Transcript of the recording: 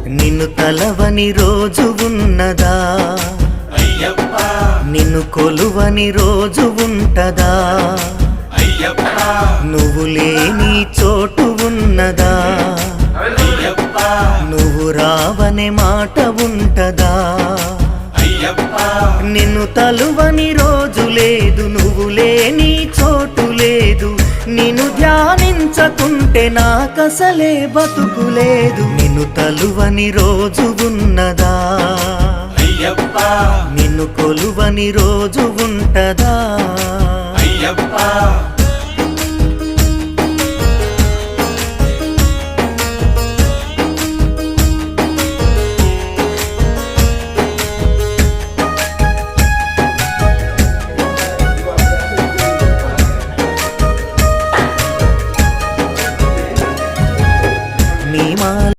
నిన్ను తలవని రోజు ఉన్నదా అయ్యప్ప నిన్ను కొలువని రోజు ఉంటదా అయ్యప్ప నువ్వు లేని చోటు ఉన్నదా అయ్యప్ప నువ్వు రావనే మాట ఉంటదా అయ్యప్ప నిన్ను తలువని రోజు లేదు నువ్వు లేని చోటు లేదు నిన్ను ధ్యానించకుంటే నాకసలే బతుకులేదు నిన్ను తలువని రోజు ఉన్నదా అయ్యప్ప నిన్ను కొలువని రోజు ఉంటదా అయ్యప్ప